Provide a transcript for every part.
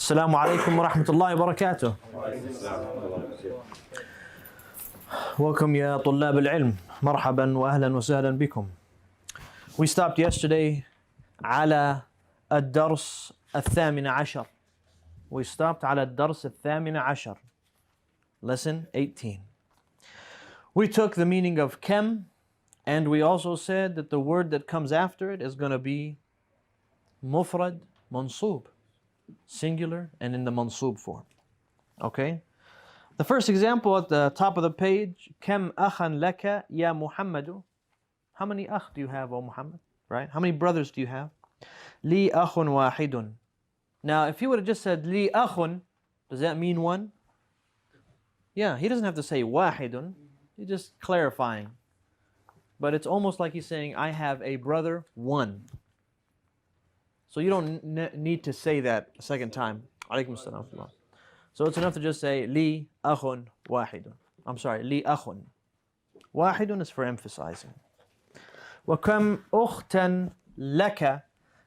Assalamu alaikum wa rahmatullahi wa barakatuh. Welcome ya طلاب العلم. مرحبا وأهلا وسهلا بكم. We stopped yesterday على الدرس الثامن عشر. We stopped على الدرس الثامن عشر. Lesson 18. We took the meaning of كم, and we also said that the word that comes after it is going to be مفرد منصوب, singular and in the mansub form. Okay? The first example at the top of the page, كم أخا لك يا محمد. How many أخ do you have, O Muhammad? Right? How many brothers do you have? لي أخ واحد. Now, if he would have just said لي أخ, does that mean one? Yeah, he doesn't have to say واحد. He's just clarifying. But it's almost like he's saying, I have a brother, one. So you don't need to say that a second time. Alaykum assalam. So it's enough to just say li akhun wahidun. I'm sorry, li akhun. Wahidun is for emphasizing. Wa kam ukhtan laka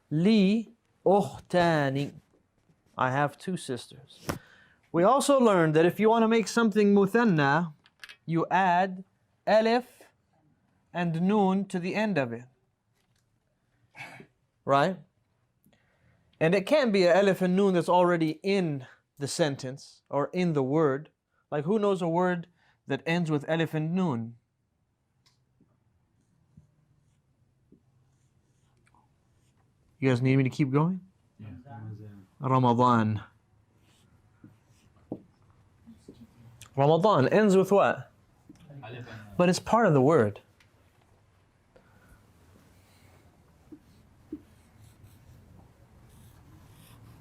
li ukhtani. I have two sisters. We also learned that if you want to make something muthanna, you add alif and noon to the end of it. Right? And it can't be an alif and noon that's already in the sentence or in the word. Like, who knows a word that ends with alif and noon? You guys need me to keep going? Yeah. Ramadan. Ramadan ends with what? But it's part of the word.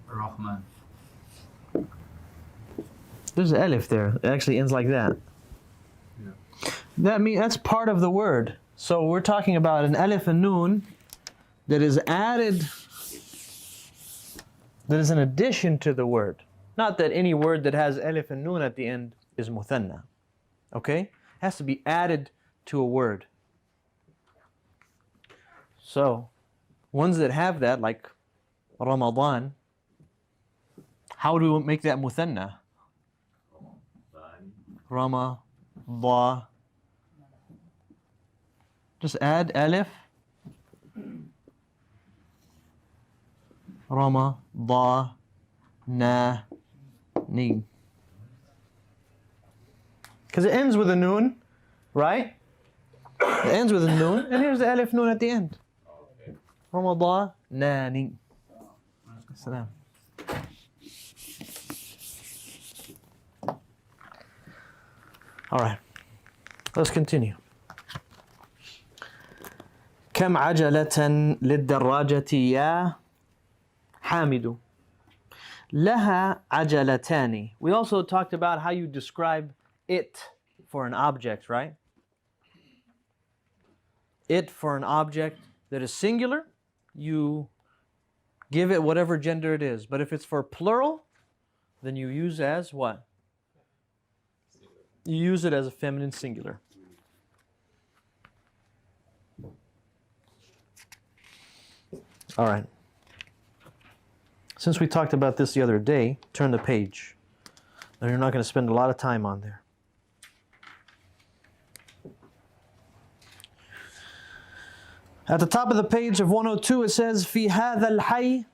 Rahman. There's an alif there. It actually ends like that. Yeah. That means that's part of the word. So we're talking about an alif and noon that is added, that is an addition to the word. Not that any word that has alif and noon at the end is muthanna. Okay? It has to be added to a word. So, ones that have that, like Ramadan, how do we make that muthanna? Rama, ba. Just add alif. Rama, ba, na, ni. Because it ends with a noon, right? It ends with a noon, and here's the alif noon at the end. Ramadan, na, ni. Salam. All right, let's continue. كم عجلة للدراجة يا حامد. لها عجلتان. We also talked about how you describe it for an object, right? It for an object that is singular, you give it whatever gender it is. But if it's for plural, then you use as what? You use it as a feminine singular. All right. Since we talked about this the other day, turn the page. Now you're not going to spend a lot of time on there. At the top of the page of 102 it says في هذا الحي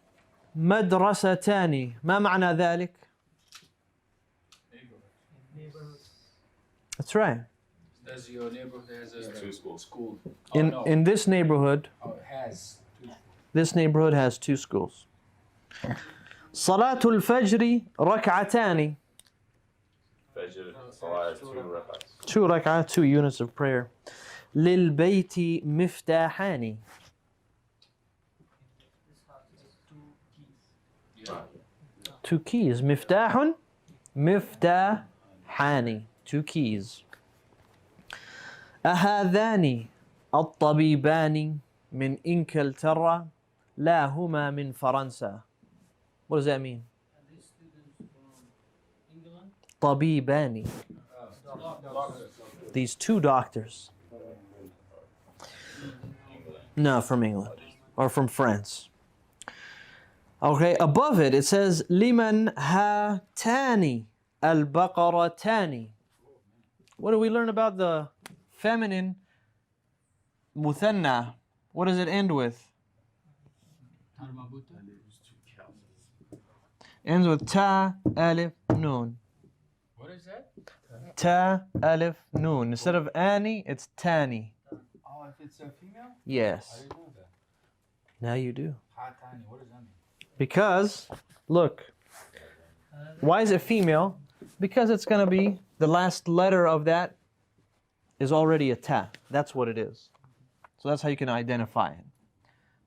مدرستان. ما معنى ذلك? That's right. Does your neighborhood has two schools? School. In this neighborhood, it has two. This neighborhood has two schools. صلاة الفجر ركعتان. Fajr, Salah, 2 rak'ahs. 2 rak'ah, 2 units of prayer. للبيت مفتاحان. Two keys. مفتاح مفتاحان. 2 keys. أهذان الطبيبان من إنكلترا لا هما من فرنسا. What does that mean? طبيبان. These 2 doctors. No, from England or from France. Okay, above it, it says liman hatani al-baqaratani. What do we learn about the feminine muthanna? What does it end with? Ends with ta, alif, noon. What is that? Ta, alif, noon. Instead of ani, it's tani. Oh, if it's a female? I Yes. didn't know that. Now you do. Hatani, what does that mean? Because, look, why is it female? Because it's going to be, the last letter of that is already a ta. That's what it is. So that's how you can identify it.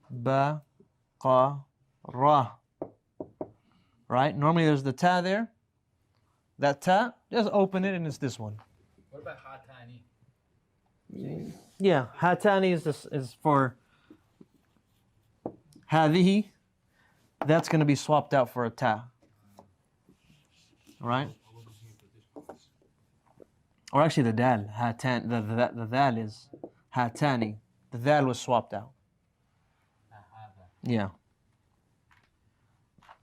Ba, qa, ra. Right? Normally there's the ta there. That ta, just open it and it's this one. What about Hatani? Yeah, hatani is for hadihi. That's going to be swapped out for a ta. All right? Or actually the dal, hatan, the dal is hatani. The dal was swapped out. Yeah.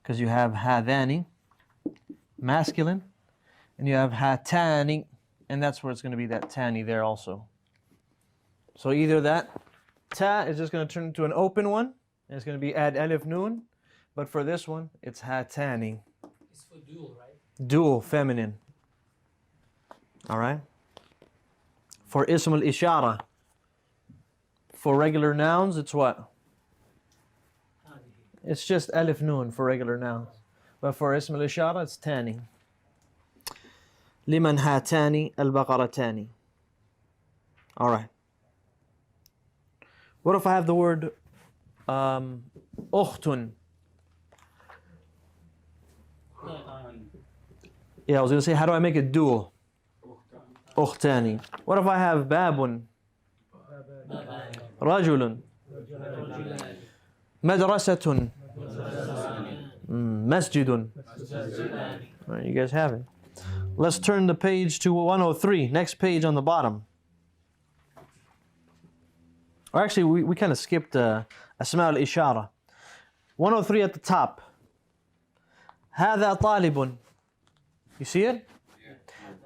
Because you have hadani, masculine, and you have hatani, and that's where it's going to be that tani there also. So either that ta is just going to turn into an open one, and it's going to be add alif noon, but for this one, it's hatani. It's for dual, right? Dual, feminine. All right? For ism al-ishara. For regular nouns, it's what? It's just alif noon for regular nouns. But for ism al-ishara, it's tani. Liman hatani al-baqaratani. All right. What if I have the word ukhtun? Yeah, I was going to say, how do I make it dual? Ukhtani. What if I have babun? Rajulun. Madrasatun. Masjidun. All right, you guys have it. Let's turn the page to 103. Next page on the bottom. Or actually, we kind of skipped Asma al-Ishara. 103 at the top. هذا طالب. You see it?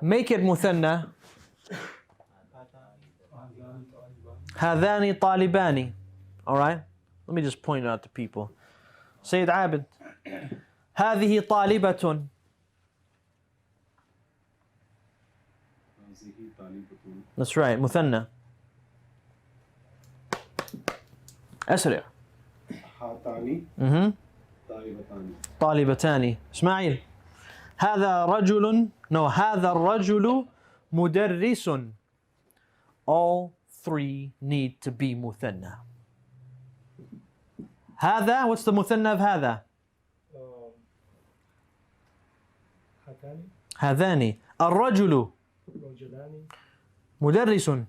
Make it مثنى. هذان طالبان. All right? Let me just point it out to people. Sayyid Abid. هذه طالبة. That's right, مثنى. أسرع. هاتاني طالبتان. طالبتان. إسماعيل. هذا رجل. No, هذا الرجل مدرس. All three need to be مثنى. هذا, what's the مثنى of هذا? هاتان هذان. الرجل رجلان مدرس. مدرسان.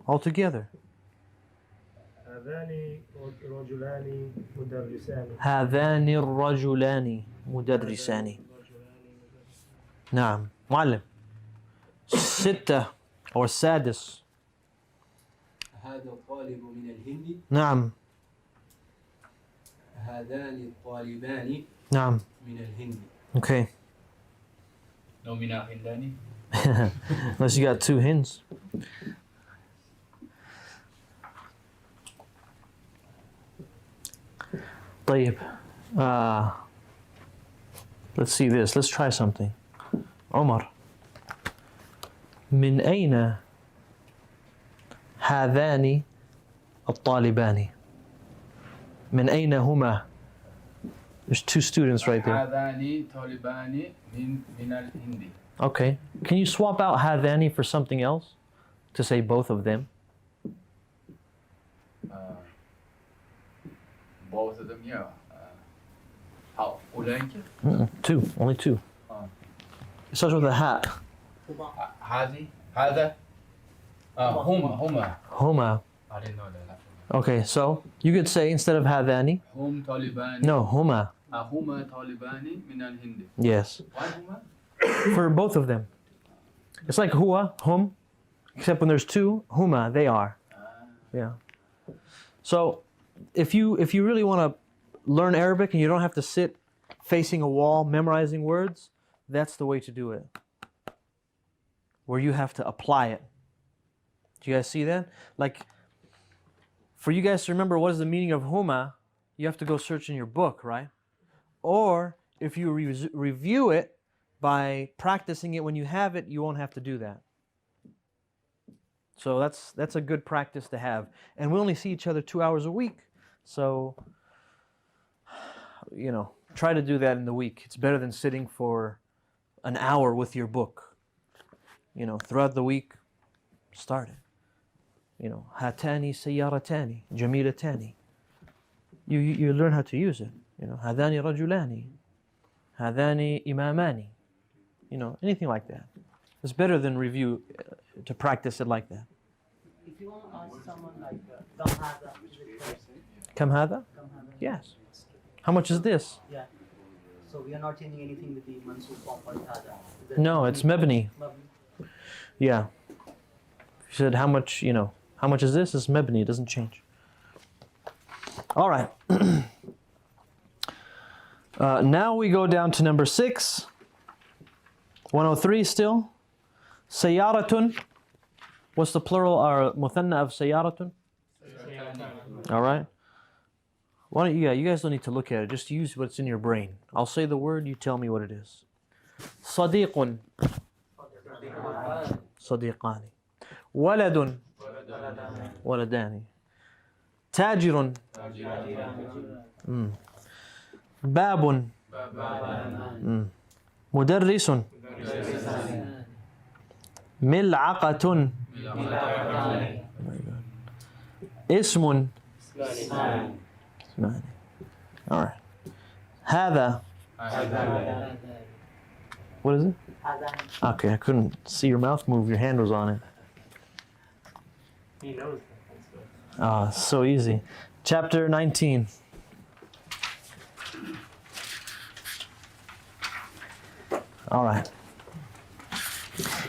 All together. هذان رجلان مدرسان. هذان الرجلان مدرسان. نعم. معلم. ستة أو السادس. هذا الطالب من الهند. نعم. هذان الطالبان نعم. من الهند. Okay. No mina hindani. Unless you got two hints. طيب. Let's see this. Let's try something. عمر. من أين هذان الطالبان؟ من أين هما? There's two students right there. هذاني طالبان من الهند. Okay. Can you swap out هذاني for something else? To say both of them? Both of them, yeah. How? أولئك? Two. Only two. It starts with a hat. هذه هذا هما هما. I didn't know that. Okay, so you could say instead of هذاني, هم طالبان. no, هما. هما طالبان من الهند. Yes. Why هما? For both of them. It's like huwa, hum, except when there's two, huma, they are. Yeah. So if you really want to learn Arabic and you don't have to sit facing a wall memorizing words, that's the way to do it. Where you have to apply it. Do you guys see that? Like, for you guys to remember what is the meaning of huma, you have to go search in your book, right? Or if you review it by practicing it when you have it, you won't have to do that. So that's a good practice to have. And we only see each other 2 hours a week. So, you know, try to do that in the week. It's better than sitting for an hour with your book. You know, throughout the week, start it. You know, hatani sayyaratani, jamilatani. You learn how to use it. You know, hadani rajulani, hadani imamani. You know, anything like that. It's better than review to practice it like that. If you want to ask someone like, kam hada, is it correct? Kam hada? Yes. How much is this? Yeah. So we are not changing anything with the mansub form or hada. No, it's mabni. Mabni. Yeah. You said how much, you know, how much is this? It's mabni, it doesn't change. All right. Now we go down to number 6. 103 still. Sayyaratun. What's the plural or muthanna of sayyaratun? All right. Why don't you, you guys don't need to look at it. Just use what's in your brain. I'll say the word, you tell me what it is. Sadiqun. Sadiqani. Waladun. Waladani. Tajirun. Babun. Mudarrisun. Mil'aqatun. Very good. Ismun. Ismani. All right. Hada. What is it? Okay, I couldn't see your mouth move. Your hand was on it. He knows. Ah, so easy. Chapter 19. All right.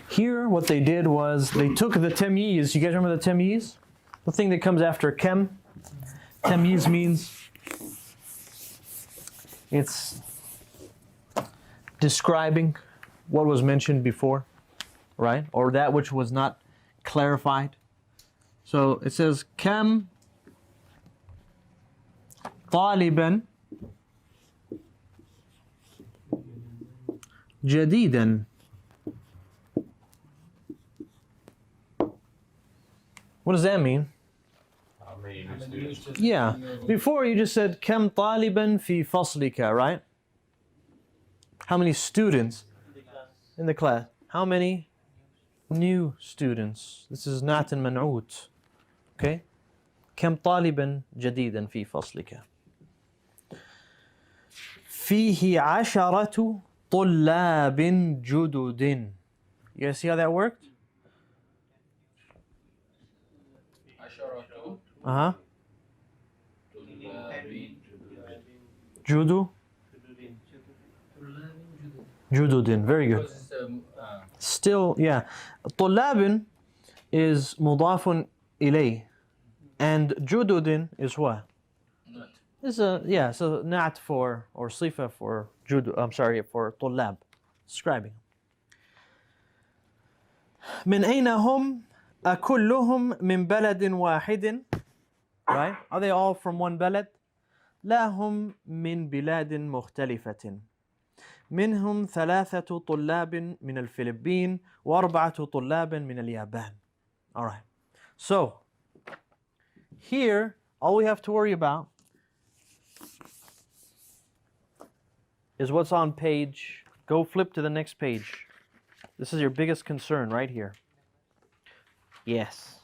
Here, what they did was they took the tamyiz. You guys remember the tamyiz? The thing that comes after kem. Tamyiz means it's describing what was mentioned before, right? Or that which was not clarified. So it says, Kam طالبا جديدا. What does that mean? How many new students? Yeah. Before you just said كم طالبا في فصلك, right? How many students in the class? How many new students? This is not in منعوت. Okay? كم طالبا جديدا في فصلك. فيه عشرة طلاب جدد. You guys see how that worked? Uh-huh. Judu? Jududin. Very good. Still, yeah. طلاب is مضاف إليه. And jududin is what? It's a, yeah, so not for, or sifa for judu, I'm sorry, for طلاب. Describing. من أين هم؟ أكلهم من بلد واحد. Right? Are they all from one بلد? لا هم من بلاد مختلفة. منهم 3 طلاب من الفلبين و4 طلاب من اليابان. All right. So, here, all we have to worry about is what's on page. Go flip to the next page. This is your biggest concern right here. Yes.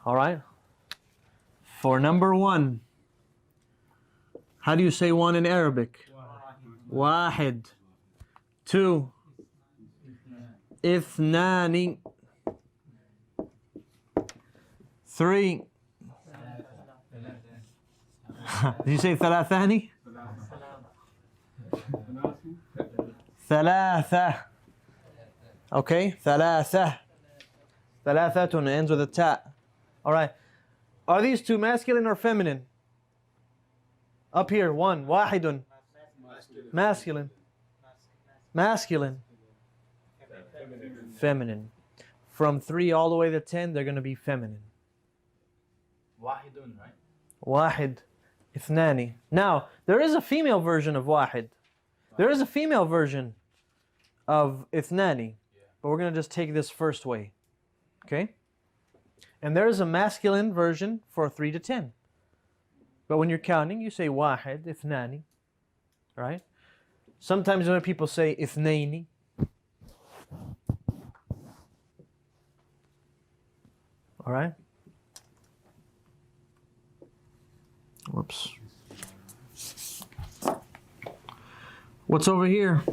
All right. For number 1, how do you say 1 in Arabic? Wahid. 2. Ithnani. 3. Did you say thalathani? Thalatha. Okay, thalatha. Thalathatun ends with a ta. All right. Are these two masculine or feminine? Up here, one. Wahidun. Masculine. Masculine. Feminine. From 3 all the way to 10, they're going to be feminine. Wahidun, right? Wahid. Ithnani. Now, there is a female version of Wahid. There is a female version of Ithnani. But we're going to just take this first way. Okay? And there is a masculine version for 3 to 10. But when you're counting, you say Wahid, Ithnani. Right? Sometimes when people say Ithnaini. All right? Whoops. What's over here?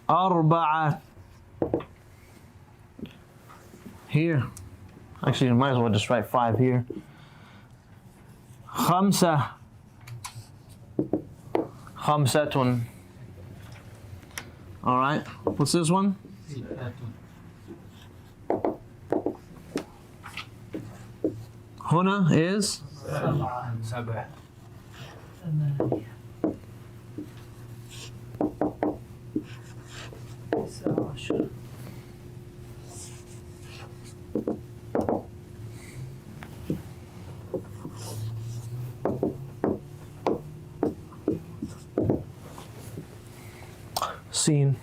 Arba'a. Here. Actually, you might as well just write 5 here. Khamsa. Khamsatun. All right. What's this one? Huna is? Sabah.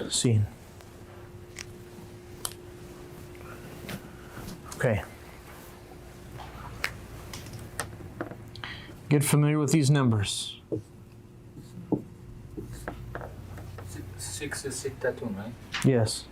Seen. Okay. Get familiar with these numbers. 6 is sittatun, right? Yes.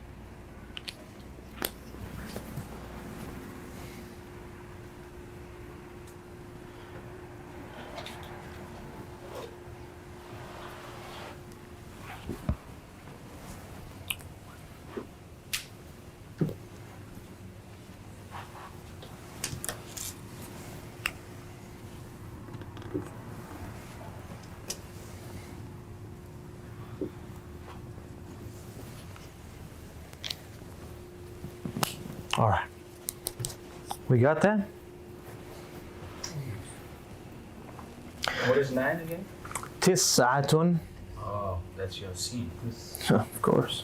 All right. We got that? What is 9 again? Tis'atun. Oh, that's your scene. Of course.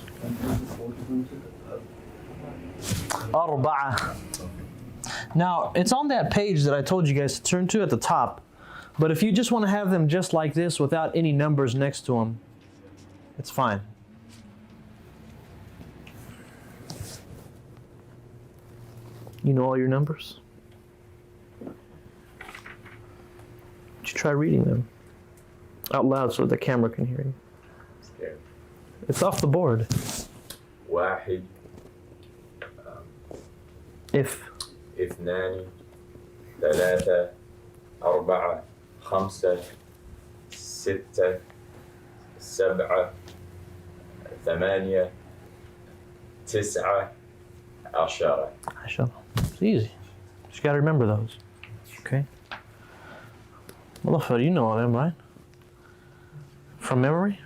Arba'a. Now, it's on that page that I told you guys to turn to at the top. But if you just want to have them just like this without any numbers next to them, it's fine. You know all your numbers? You should try reading them out loud so the camera can hear you. Scared. It's off the board. واحد If. اثنان ثلاثة أربعة خمسة ستة سبعة ثمانية تسعة عشرة. It's easy. Just got to remember those. Okay? Well, you know all them, right? From memory?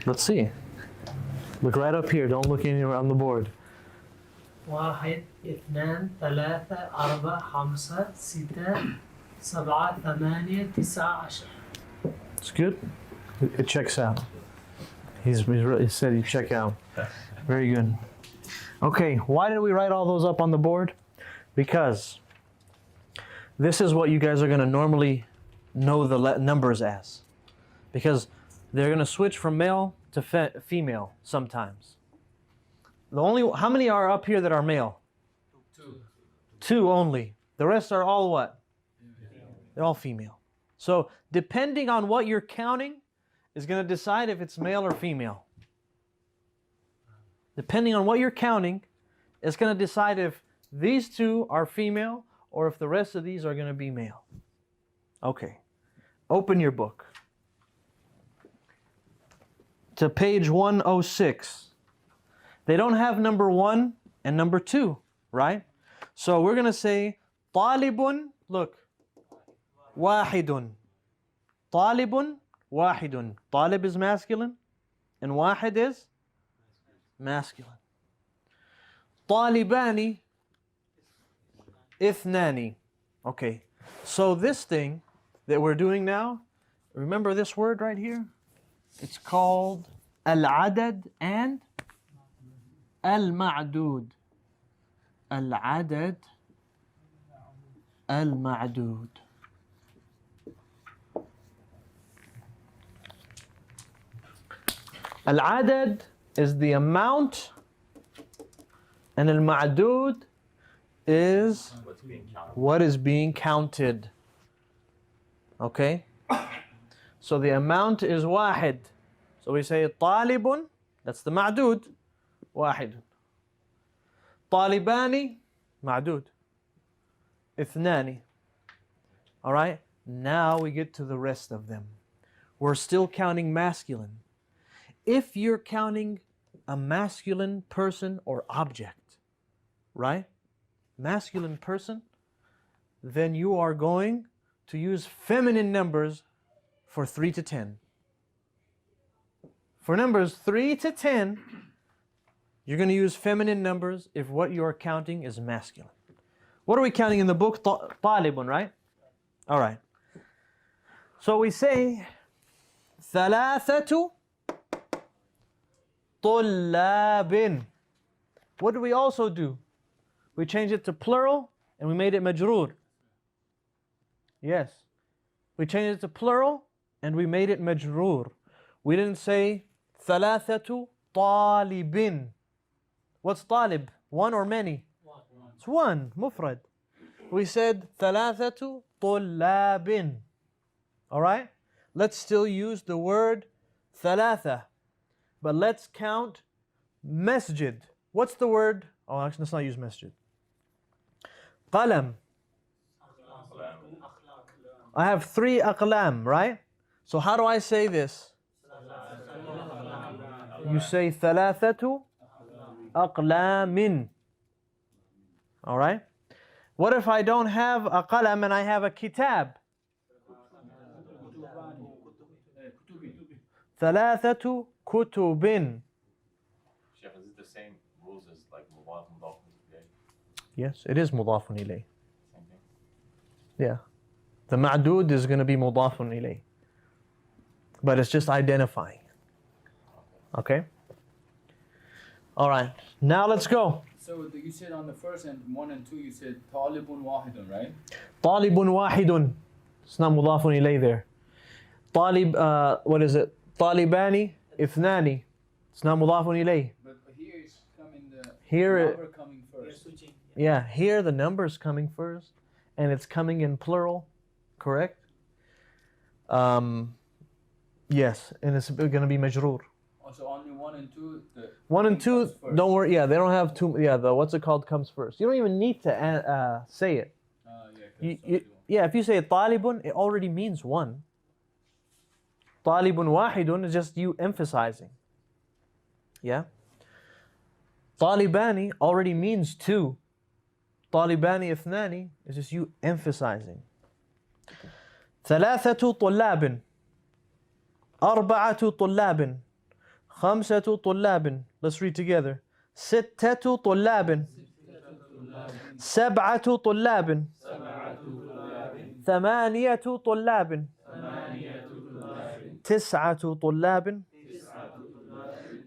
Let's see. Look right up here. Don't look anywhere on the board. 1 2 3 4 5 6 7 8 9 10. It's good. It checks out. He said he'd check out. Very good. Okay, why did we write all those up on the board? Because this is what you guys are going to normally know the numbers as. Because they're going to switch from male to female sometimes. How many are up here that are male? 2. 2 only. The rest are all what? They're all female. So depending on what you're counting is going to decide if it's male or female. Depending on what you're counting, it's going to decide if these 2 are female or if the rest of these are going to be male. Okay. Open your book to page 106. They don't have number 1 and number 2, right? So we're going to say talibun, look, wahidun. Talibun, wahidun. Talib is masculine and wahid is masculine. Talibani, ithnani. Okay, so this thing that we're doing now, remember this word right here? It's called al-adad and al-ma'dud. Al-adad, al-ma'dud. Al-adad is the amount, and al-ma'dud is What's being counted? what is being counted. Okay? So the amount is wahid. So we say talibun, that's the ma'dud, wahid. Talibani, ma'dud. Ithnani. Alright? Now we get to the rest of them. We're still counting masculine. If you're counting a masculine person or object, right? Masculine person, then you are going to use feminine numbers for 3 to 10. For numbers 3 to 10, you're going to use feminine numbers if what you are counting is masculine. What are we counting in the book? Talibun, right? All right. So we say ثلاثة طلاب. What do we also do? We changed it to plural and we made it majroor. Yes. We changed it to plural and we made it majroor. We didn't say ثلاثة طالب. What's talib? One or many? It's one, mufrad. We said ثلاثة طلاب. All right? Let's still use the word ثلاثة. But let's count masjid. What's the word? Oh, actually, let's not use masjid. Qalam. I have 3 aqlam, right? So how do I say this? You say ثلاثة أقلام. All right? What if I don't have a qalam and I have a kitab? ثلاثة كتب. Sheikh, is it the same rules as like mudaf, mudaf ilayh? Yes, it is mudafun ilayh. Same thing. Yeah. The ma'dud is going to be mudafun ilayh. But it's just identifying. Okay? All right. Now let's go. So you said on the first and 1 and 2, you said talibun wahidun, right? Talibun wahidun. It's not mudafun ilayh there. Talib, what is it? Talibani, ithnani. It's not mudafun ilayh. But here is coming the Here number coming first. Yeah, here the number's coming first, and it's coming in plural, correct? Yes, and it's going to be majroor. Also only 1 and 2. The 1 and 2, comes first. don't worry. Yeah, they don't have two. Yeah, the what's it called comes first. You don't even need to say it. Yeah, if you say talibun, it already means 1. Talibun wahidun is just you emphasizing. Yeah. Talibani already means 2. Talibani ithnani is just you emphasizing. ثلاثة طلاب. أربعة طلاب. خمسة طلاب. Let's read together. ستة طلاب. سبعة طلاب. ثمانية طلاب. تسعة طلاب.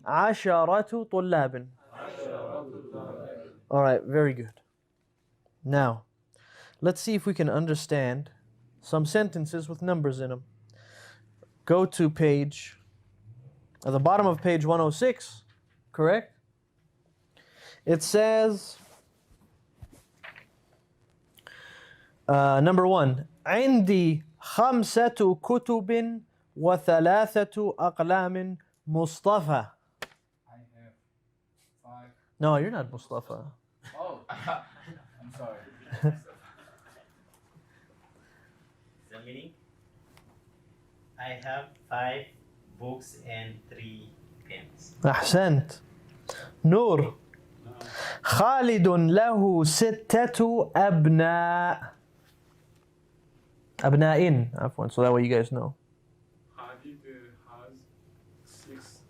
عشرة طلاب. All right, very good. Now, let's see if we can understand some sentences with numbers in them. Go to page, at the bottom of page 106, correct? It says, number 1, عندي خمسة كتب وثلاثة أقلام مصطفى. I have 5. No, you're not Mustafa. Oh, I'm sorry. Zamini, I have 5 books and 3 pens. أحسنت. نور. خالد له 6 أبناء. أبناء عفوا, so that way you guys know. Hadith has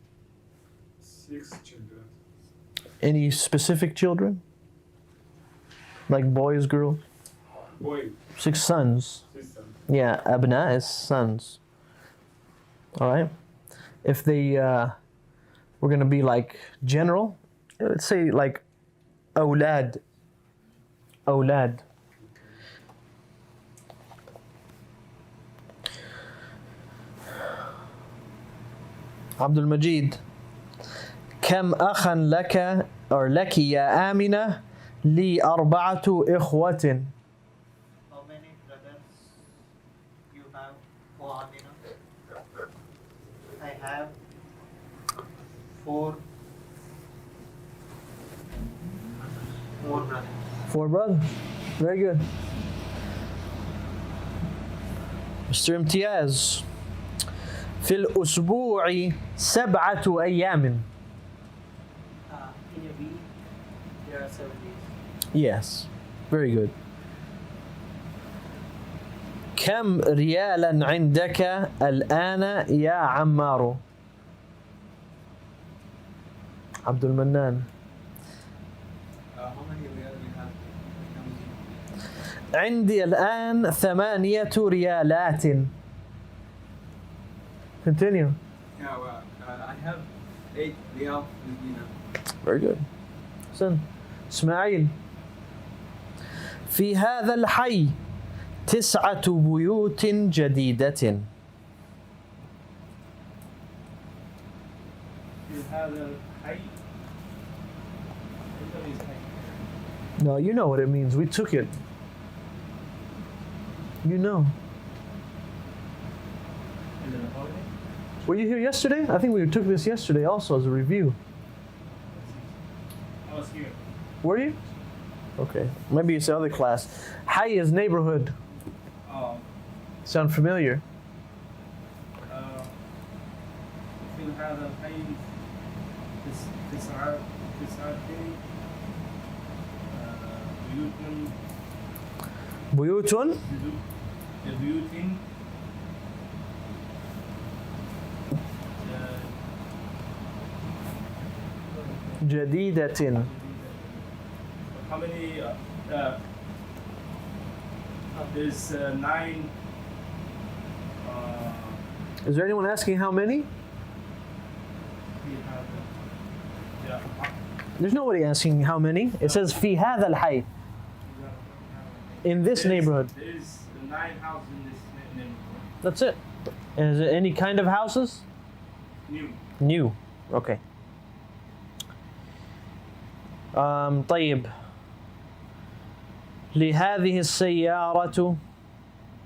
six children. Any specific children? Like boys, girls? boy, 6 sons. system. Yeah, abna is sons. All right. If they we're gonna be like general, let's say like أولاد. أولاد. عبد المجيد. كم أخا لك أو لك يا آمنة؟ لي 4 إخوة. How many brothers you have for Amina? I have 4 brothers. 4 brothers. Very good. Mr. امتياز. في الأسبوع 7 أيام. In a week, there are 7 days. Yes. Very good. كم ريالا عندك الآن يا عمار؟ عبد المنان. How many riyal we have? عندي الآن 8 ريالات. Continue. Yeah, well, I have 8 riyal with me now. Very good. Listen. إسماعيل. في هذا الحي 9 بيوت جديدة. في هذا الحي. No, you know what it means. We took it. You know. Were you here yesterday? I think we took this yesterday also as a review. I was here. Were you? Okay. Maybe it's the other class. Hayy is neighborhood. Oh, Sound familiar? في هذا الحي تسعة بيوت بيوت بيوت جديدة. How many? There's 9. Is there anyone asking how many? We have, yeah. There's nobody asking how many. It says في هذا الحي. In this neighborhood. There's 9 houses in this neighborhood. That's it. And is it any kind of houses? New. New. Okay. طيب. لهذه السيارة.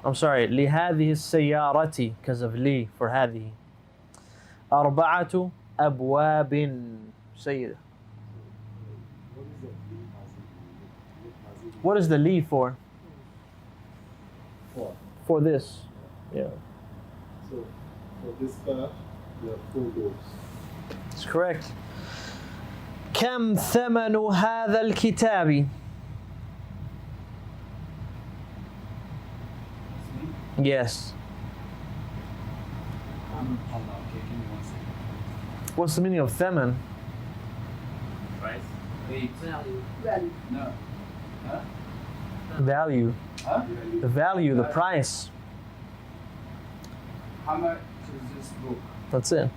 I'm sorry. لهذه السيارة because of لي for هذه. 4 أبواب. Say it. What is the li for? For this. Yeah. So for this car, there are 4 doors. That's correct. كم ثمن هذا الكتاب؟ Yes. Okay, give me 1 second. What's the meaning of ثمن? Price? 8. No. Huh? Value. Huh? The value, the price. How much is this book? That's it.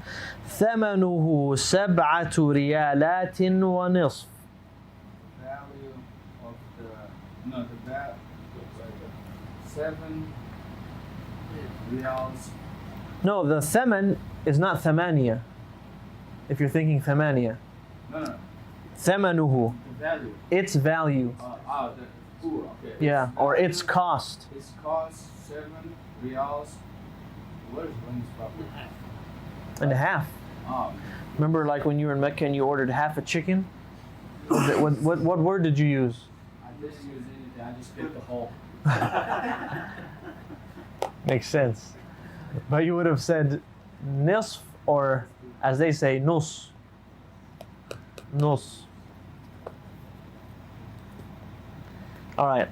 ثمنه 7 ريالات ونصف. Value of the 7 riyals. No, the ثمن is not ثمانية. If you're thinking ثمانية. No. ثمنه. The value. Its value. The food. Okay. Yeah, or its cost. Its cost 7 riyals. What is one proper? And a half. Remember, like when you were in Mecca and you ordered half a chicken? What word did you use? I didn't use anything. I just picked the whole. Makes sense. But you would have said nisf, or as they say, nus. Nus. All right.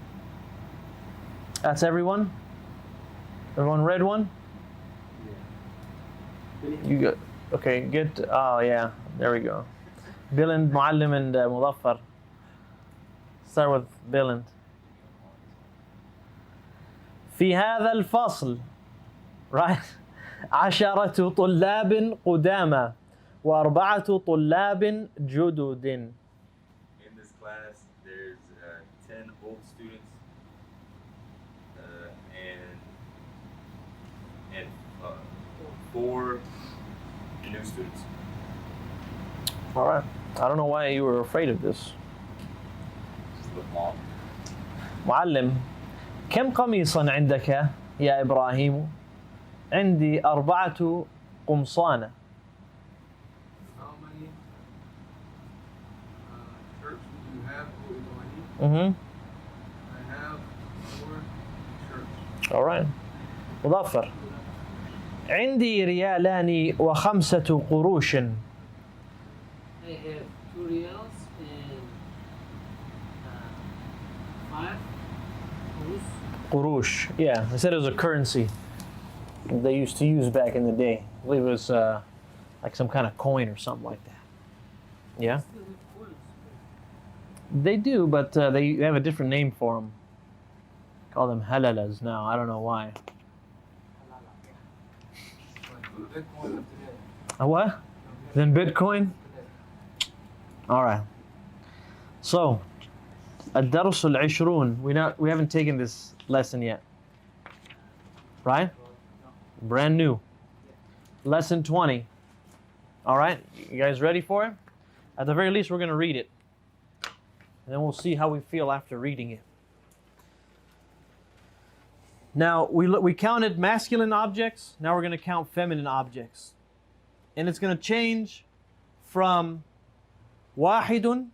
That's everyone? Everyone read one? You got, okay, get, oh yeah, there we go. Billand, Muallim, and Mudaffar. Start with Billand. في هذا الفصل right 10 طلاب قدامى و4 طلاب جدد. In this class, there's 10 old students and 4 new students. All right. I don't know why you were afraid of this. Just look long. معلم كم قميصا عندك يا إبراهيم؟ عندي 4 قمصان. How many shirts do you have, O Ibrahim? Mm-hmm. I have 4 shirts. All right. مظفر عندي 2 قروش. I have 2 reals and 5 قروش. Yeah, they said it was a currency they used to use back in the day. I believe it was like some kind of coin or something like that. Yeah? They do, but they have a different name for them. Call them halalas now. I don't know why. A what? Then Bitcoin? All right. So, الدرس العشرون. We haven't taken this lesson yet. Right? Brand new. Lesson 20. All right. You guys ready for it? At the very least, we're going to read it. And then we'll see how we feel after reading it. Now, we counted masculine objects. Now we're going to count feminine objects. And it's going to change from wahidun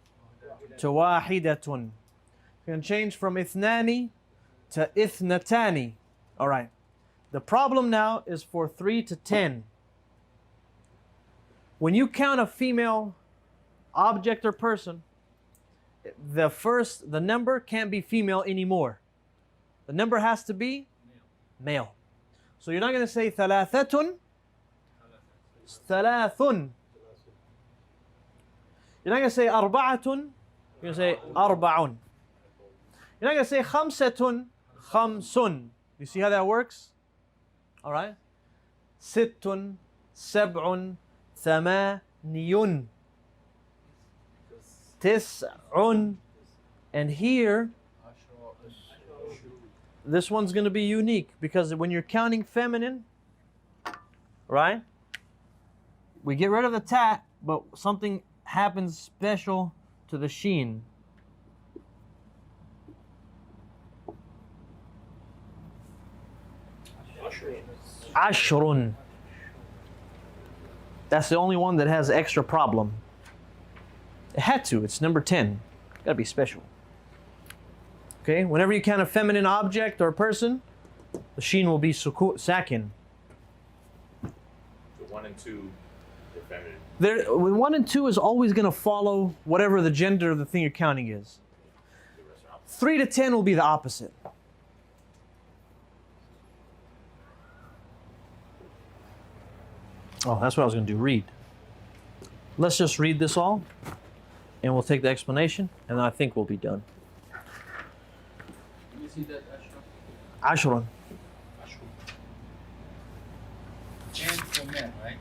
to wahidatun. It's going to change from ithnani to ithnatani. All right. The problem now is for 3 to 10. When you count a female object or person, the number can't be female anymore. The number has to be male. So you're not going to say thalathatun, thalathun. You're not going to say arba'atun, you're going to say arba'un. You're not going to say khamsatun, khamsun. You see how that works? All right? Sittun, sab'un, thamaniyun, tis'un. And here, this one's going to be unique because when you're counting feminine, right? We get rid of the ta, but something happens special to the sheen. Ashrun. That's the only one that has extra problem. It had to. It's number 10. Gotta be special. Okay, whenever you count a feminine object or person, the sheen will be sakin. So 1 and 2, they're feminine. 1 and 2 is always going to follow whatever the gender of the thing you're counting is. 3 to 10 will be the opposite. Oh, that's what I was going to do. Read. Let's just read this all, and we'll take the explanation, and then I think we'll be done. You see that Ashraf? Ashrun. And for men, right?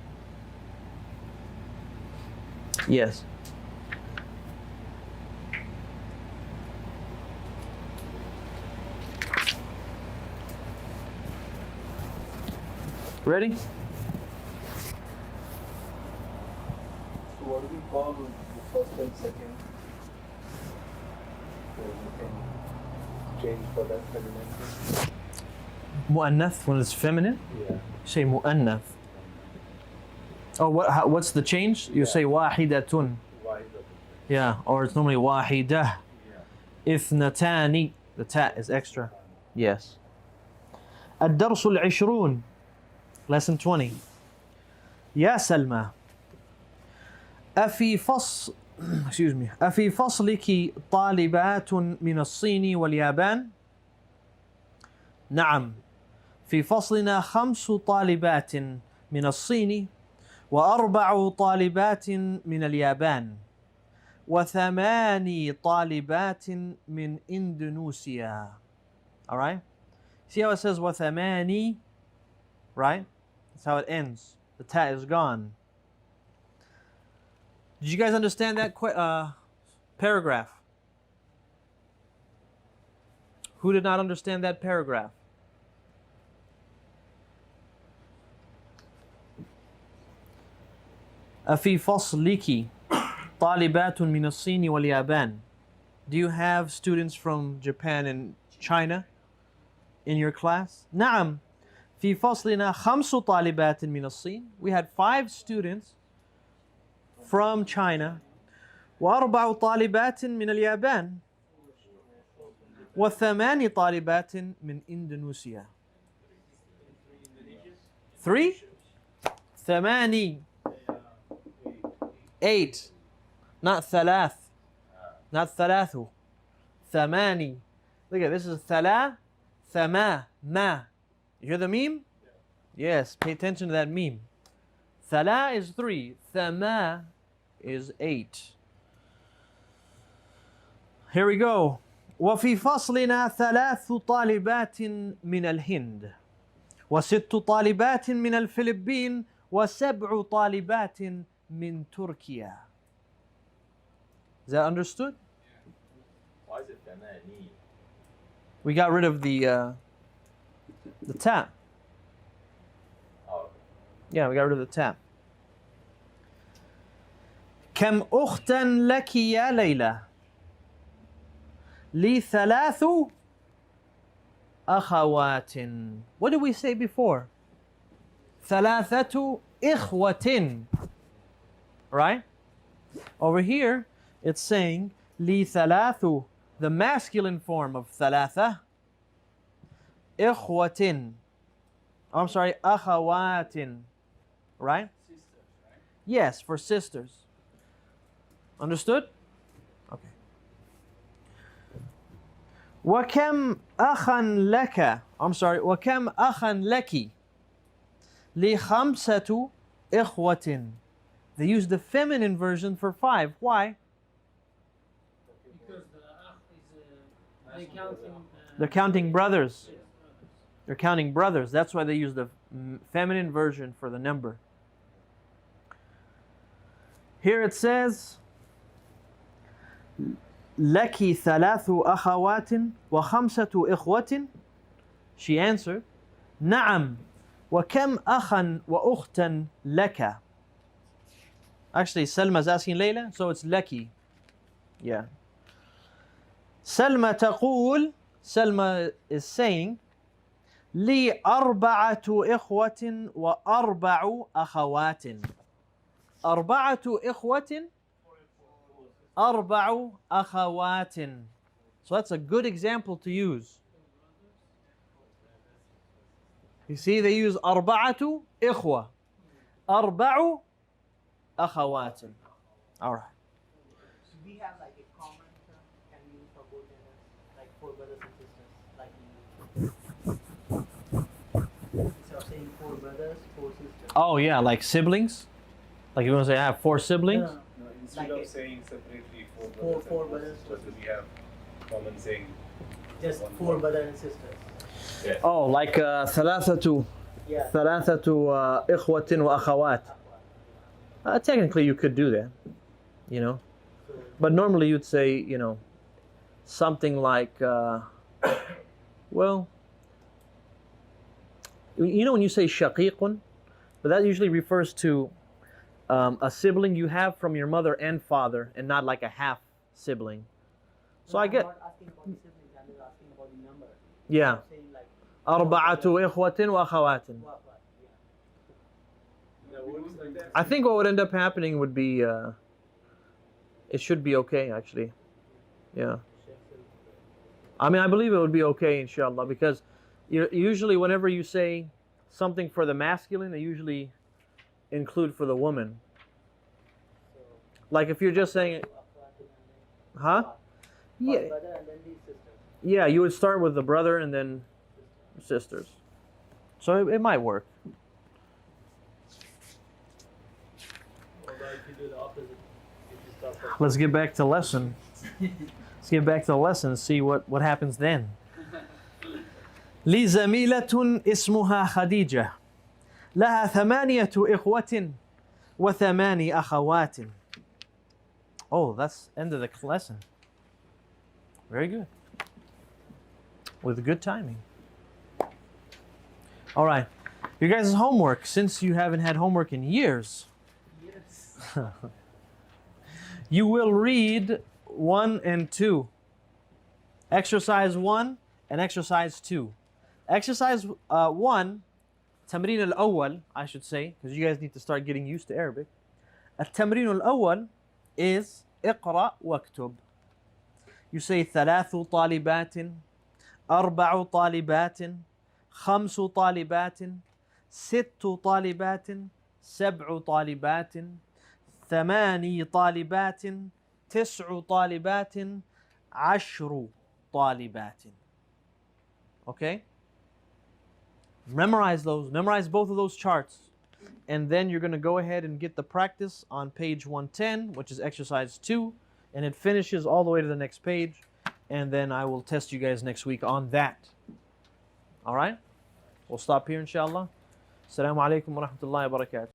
Yes. Ready? So what do we call the first and second? So we can change for that feminine. Mu'annath, when it's feminine, Yeah. say mu'annath. Oh, what's the change? You say wahidatun. Why Yeah, or it's normally wahidah. Ithnatani. The ta is extra. Yes. الدرس العشرون. Lesson 20. يا سلمى. أفي فصلك طالبات من الصين واليابان؟ نعم. في فصلنا 5 طالبات من الصين و4 طالبات من اليابان و8 طالبات من إندونيسيا. All right? See how it says وَثَمَانِي? Right? That's how it ends. The ta is gone. Did you guys understand that paragraph? Who did not understand that paragraph? أفي فصلك طالبات من الصين واليابان. Do you have students from Japan and China in your class? نعم. في فصلنا 5 طالبات من الصين. We had 5 students from China. و4 طالبات من اليابان. و8 طالبات من إندونيسيا. 3? 8. 8. Not ثلاث. Not ثلاث. 8. Look at this is ثلا, ثما, ma. You hear the meme? Yes, pay attention to that meme. ثلا is 3. ثما is 8. Here we go. وفي فصلنا 3 طالبات من الهند. و6 طالبات من الفلبين. و7 طالبات من تركيا. Is that understood? Why is it Thamani? We got rid of the ta. Oh, Yeah, we got rid of the ta. كم أختا لك يا ليلى؟ لي 3 أخوات. What did we say before? 3 إخوة. Right? Over here, it's saying لي 3, the masculine form of ثلاثة. إخوة. I'm sorry, أخوات. Right? Sisters, right? Yes, for sisters. Understood? Okay. وكم أخا لك. I'm sorry, وكم أخا لك؟ لي 5 إخوة. They use the feminine version for 5. Why? Because the akh is they counting. They're counting brothers. They're counting brothers. That's why they use the feminine version for the number. Here it says, لك 3 أخوات و5 إخوة. She answered, نعم. وكم أخا وأختا لك? Actually, Selma's asking Layla, so it's Laki. Yeah. Selma تقول, Selma is saying, لي 4 إخوة و4 أخوات. 4 إخوة 4 أخوات. So that's a good example to use. You see, they use 4 إخوة 4 أخوات. All right. So we have like a common term can we use for both genders, like 4 brothers and sisters, like instead of saying 4 brothers, 4 sisters. Oh yeah, like siblings. Like you want to say I have 4 siblings. No, No, instead Like of it- saying separately Four brothers. what do we have common saying? just One 4 brothers and sisters. yeah. Oh, like ثلاثة Yeah. إخوة وأخوات. Technically, you could do that, you know. So But normally, you'd say, you know, something like, well, you know, when you say shaqiqun, but that usually refers to a sibling you have from your mother and father, and not like a half sibling. So I get, I'm not asking about the siblings, I'm just asking about the number. yeah, I'm saying like 4 إخوة وأخوات. what, yeah. Yeah, words like that. I think what would end up happening would be, it should be okay, actually. Yeah. I mean, I believe it would be okay, inshallah, because usually whenever you say something for the masculine, they usually include for the woman. Like if you're just saying, huh? Yeah. Yeah, Brother and then these sisters. yeah, you would start with the brother and then sisters. So it might work. Or if you do the opposite, if you start from Let's get back to lesson. Let's get back to the lesson and see what happens then. لي زميلة اسمها خديجة لها 8 إخوة و8 أخوات. Oh, that's end of the lesson. Very good. With good timing. All right. Your guys' homework, since you haven't had homework in years, you will read 1 and 2. Exercise 1 and exercise 2. Exercise 1, التمرين الأول, I should say, because you guys need to start getting used to Arabic. التمرين الأول is اقرأ واكتب. You say 3 طالبات, 4 طالبات, 5 طالبات, 6 طالبات, 7 طالبات, 8 طالبات, 9 طالبات, 10 طالبات. Okay? Memorize those. Memorize both of those charts. And then you're going to go ahead and get the practice on page 110, which is exercise 2. And it finishes all the way to the next page. And then I will test you guys next week on that. All right? We'll stop here, inshallah. Assalamu alaikum wa rahmatullahi wa barakatuh.